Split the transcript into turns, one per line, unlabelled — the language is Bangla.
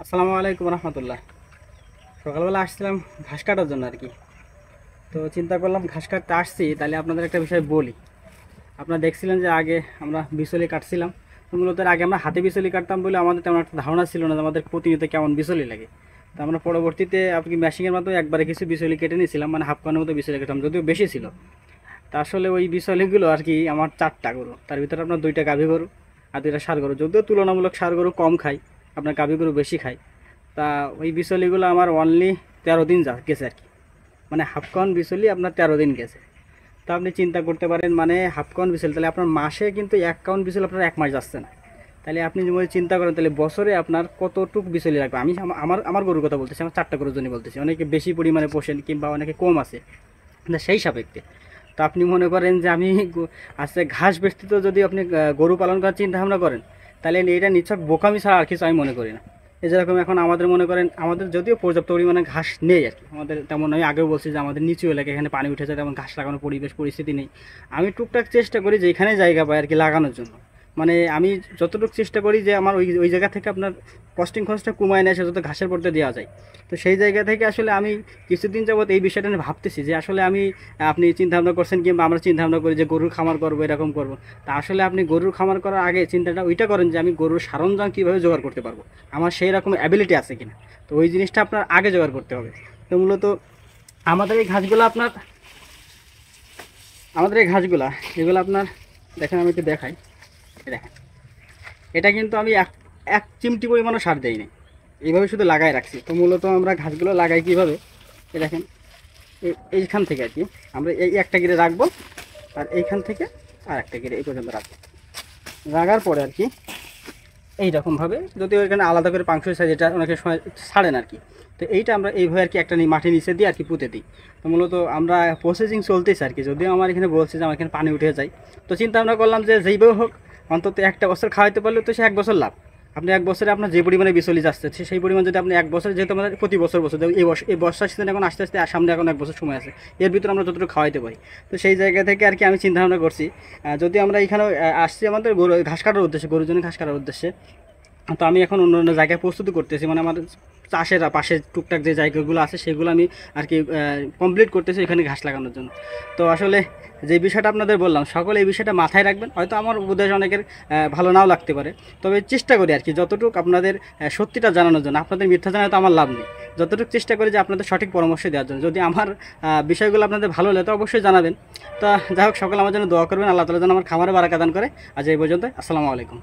আসসালামু আলাইকুম রহমতুল্লাহ। সকালবেলা আসছিলাম ঘাস কাটার জন্য আর কি। তো চিন্তা করলাম ঘাস কাটতে আসছি, তাহলে আপনাদের একটা বিষয় বলি। আপনারা দেখছিলেন যে আগে আমরা বিচলি কাটছিলাম। তো মূলত এর আগে আমরা হাতে বিচলি কাটতাম বলে আমাদের তেমন একটা ধারণা ছিল না যে আমাদের প্রতিনিয়ত কেমন বিচলি লাগে। তো আমরা পরবর্তীতে আপনি মেশিনের মাধ্যমে একবারে কিছু বিচলি কেটে নিয়েছিলাম, মানে হাফ কানের মতো বিচলি কেটলাম, যদিও বেশি ছিল। তা আসলে ওই বিচলিগুলো আর কি আমার 4টা গরু, তার ভিতরে আপনার 2টা গাভী গরু আর 2টা ষাঁড় গরু, যদিও তুলনামূলক ষাঁড় গরু কম খায়, আপনার গাভী গরু বেশি খায়। তা ওই বিচলিগুলো আমার অনলি 13 দিন গেছে আর কি। মানে হাফকন বিচলি আপনার 13 দিন গেছে। তা আপনি চিন্তা করতে পারেন, মানে হাফকন বিচলি তাহলে আপনার মাসে কিন্তু 1 কাউন্ট বিচলি আপনার 1 মাস যাচ্ছে না। তাহলে আপনি যদি চিন্তা করেন তাহলে বছরে আপনার কতটুক বিচলি লাগবে। আমি আমার আমার গরুর কথা বলতেছি, আমার 4টা গরুর জন্য বলতেছি। অনেকে বেশি পরিমাণে পোষেন কিংবা অনেকে কম আছে, না সেই সাপেক্ষে। তো আপনি মনে করেন যে আমি আজকে ঘাস ব্যতীত যদি আপনি গরু পালন করার চিন্তা ভাবনা করেন, তাহলে এটা নিছক বোকামি ছাড়া আর কিছু আমি মনে করি না। এই যেরকম এখন আমাদের মনে করেন, আমাদের যদিও পর্যাপ্ত পরিমাণে ঘাস নেই আর কি, আমাদের তেমন আমি আগেও বলছি যে আমাদের নিচু এলাকায় এখানে পানি উঠে যায়, তেমন ঘাস লাগানোর পরিবেশ পরিস্থিতি নেই। আমি টুকটাক চেষ্টা করি যে এখানে জায়গা পাই আর কি লাগানোর জন্য। মানে আমি যতটুকু চেষ্টা করি যে আমার ওই ওই জায়গা থেকে আপনার কস্টিং খরচটা কমায় নিয়ে এসে যত ঘাসের পড়তে দেওয়া যায়। তো সেই জায়গা থেকে আসলে আমি কিছুদিন যাবত এই বিষয়টা নিয়ে ভাবতেছি যে আসলে আমি, আপনি চিন্তা ভাবনা করছেন কিংবা আমরা চিন্তা ভাবনা করি যে গরুর খামার করবো, এরকম করবো। তা আসলে আপনি গরুর খামার করার আগে চিন্তাটা ওইটা করেন যে আমি গরুর সরঞ্জাম কীভাবে জোগাড় করতে পারবো, আমার সেই রকম অ্যাবিলিটি আছে কিনা। তো ওই জিনিসটা আপনার আগে জোগাড় করতে হবে। তো মূলত আমাদের এই ঘাসগুলো আপনার, এগুলো আপনার দেখেন, আমি একটু দেখাই। দেখেন, এটা কিন্তু আমি এক এক চিমটি পরিমাণও সার দেই না, এইভাবে শুধু লাগাই রাখছি। তো মূলত আমরা ঘাসগুলো লাগাই কীভাবে, দেখেন এইখান থেকে আর কি আমরা এই একটা গিরে রাখবো, আর এইখান থেকে আর একটা গিরে এই পর্যন্ত রাখবো। রাখার পরে আর কি এইরকমভাবে, যদিও এখানে আলাদা করে পাংশু সাইজ, এটা অনেকে সময় ছাড়েন আর কি। তো এইটা আমরা এইভাবে আর কি একটা মাটির নিচে দিয়ে আর কি পুঁতে দিই। তো মূলত আমরা প্রসেসিং চলতেছে আর কি, যদিও আমার এখানে বলছে যে আমার এখানে পানি উঠে যায়। তো চিন্তা ভাবনা করলাম যে যেইভাবে হোক অন্তত একটা বছর খাওয়াইতে পারলে তো সে 1 বছর লাভ। আপনি 1 বছরে আপনার যে পরিমাণে বিচলি যাচ্ছে সেই পরিমাণ যদি আপনি 1 বছর, যেহেতু আমাদের প্রতি বছর বছর এই বর্ষার সিজন এখন আস্তে আস্তে, আর সামনে এখন 1 বছর সময় আছে, এর ভিতরে আমরা যতটুকু খাওয়াইতে পারি। তো সেই জায়গা থেকে আর কি আমি চিন্তা ভাবনা করছি, যদি আমরা এখানে আসছি আমাদের গরু ঘাস কাটার উদ্দেশ্যে, গরুর জন্য ঘাস কাটার উদ্দেশ্যে। তো আমি এখন অন্য অন্য জায়গায় প্রস্তুতি করতেছি, মানে আমার চাষের পাশে টুকটাক যে জায়গাগুলো আছে সেগুলো আমি আর কি কমপ্লিট করতেছি এখানে ঘাস লাগানোর জন্য। তো আসলে যে বিষয়টা আপনাদের বললাম, সকলে এই বিষয়টা মাথায় রাখবেন। হয়তো আমার উপদেশ অনেকের ভালো নাও লাগতে পারে, তবে চেষ্টা করি আর কি যতটুকু আপনাদের সত্যিটা জানানোর জন্য। আপনাদের মিথ্যা জানাতে আমার লাভ নেই, যতটুকু চেষ্টা করি যে আপনাদের সঠিক পরামর্শ দেওয়ার জন্য। যদি আমার বিষয়গুলো আপনাদের ভালো লাগে তো অবশ্যই জানাবেন। তো যাই হোক, সকলে আমার জন্য দোয়া করবেন, আল্লাহ তাআলা যেন আমার খামারে বারাকা দান করে। আজ এই পর্যন্ত, আসসালামু আলাইকুম।